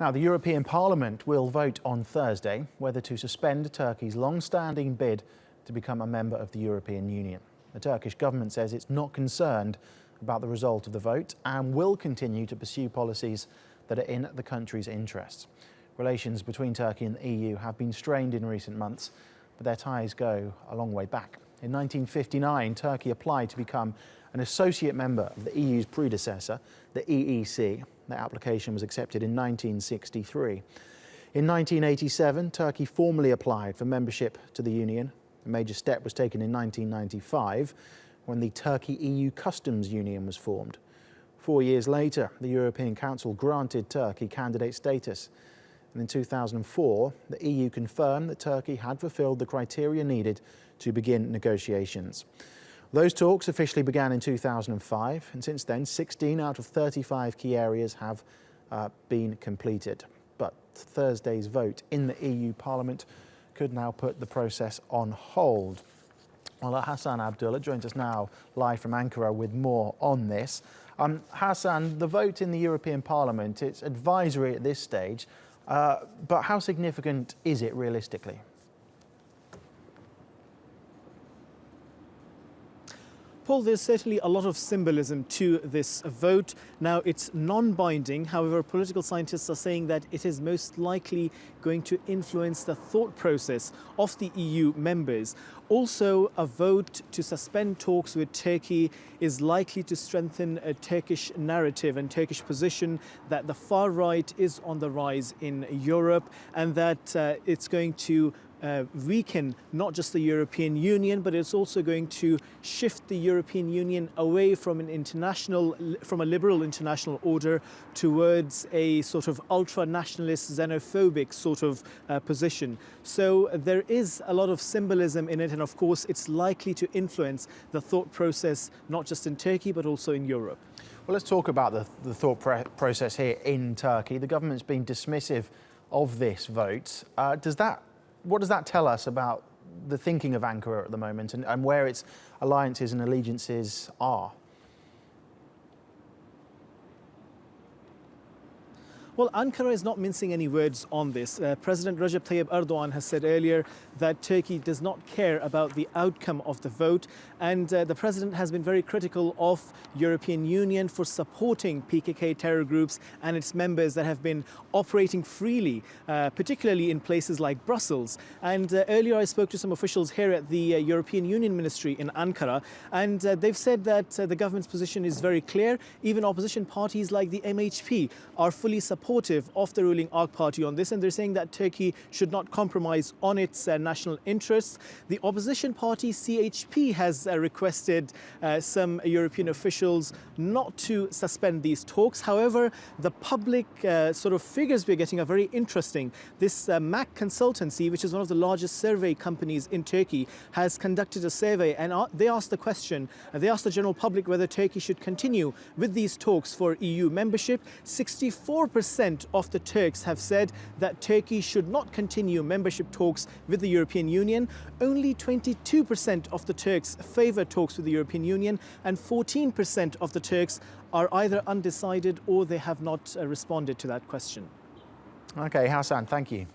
Now, the European Parliament will vote on Thursday whether to suspend Turkey's long-standing bid to become a member of the European Union. The Turkish government says it's not concerned about the result of the vote and will continue to pursue policies that are in the country's interests. Relations between Turkey and the EU have been strained in recent months, but their ties go a long way back. In 1959, Turkey applied to become an associate member of the EU's predecessor, the EEC. The application was accepted in 1963. In 1987, Turkey formally applied for membership to the Union. A major step was taken in 1995 when the Turkey-EU Customs Union was formed. 4 years later, the European Council granted Turkey candidate status. And in 2004, the EU confirmed that Turkey had fulfilled the criteria needed to begin negotiations. Those talks officially began in 2005, and since then, 16 out of 35 key areas have been completed. But Thursday's vote in the EU Parliament could now put the process on hold. Well, Hasan Abdullah joins us now live from Ankara with more on this. Hasan, the vote in the European Parliament, it's advisory at this stage, but how significant is it realistically? Paul, there's certainly a lot of symbolism to this vote. Now, it's non-binding. However, political scientists are saying that it is most likely going to influence the thought process of the EU members. Also, a vote to suspend talks with Turkey is likely to strengthen a Turkish narrative and Turkish position that the far right is on the rise in Europe and that it's going to weaken not just the European Union, but it's also going to shift the European Union away from a liberal international order towards a sort of ultra-nationalist, xenophobic sort of position. So there is a lot of symbolism in it, and of course it's likely to influence the thought process not just in Turkey but also in Europe. Well, let's talk about the thought process here in Turkey. The government's been dismissive of this vote. What does that tell us about the thinking of Ankara at the moment and where its alliances and allegiances are? Well, Ankara is not mincing any words on this. President Recep Tayyip Erdogan has said earlier that Turkey does not care about the outcome of the vote. And the president has been very critical of European Union for supporting PKK terror groups and its members that have been operating freely, particularly in places like Brussels. And earlier I spoke to some officials here at the European Union Ministry in Ankara, and they've said that the government's position is very clear. Even opposition parties like the MHP are fully supportive of the ruling AK Party on this, and they're saying that Turkey should not compromise on its national interests. The opposition party CHP has requested some European officials not to suspend these talks. However, the public sort of figures we're getting are very interesting. This MAC consultancy, which is one of the largest survey companies in Turkey, has conducted a survey, and they asked the question, they asked the general public whether Turkey should continue with these talks for EU membership. 64% of the Turks have said that Turkey should not continue membership talks with the European Union. Only 22% of the Turks favor talks with the European Union, and 14% of the Turks are either undecided or they have not responded to that question. Okay, Hasan, thank you.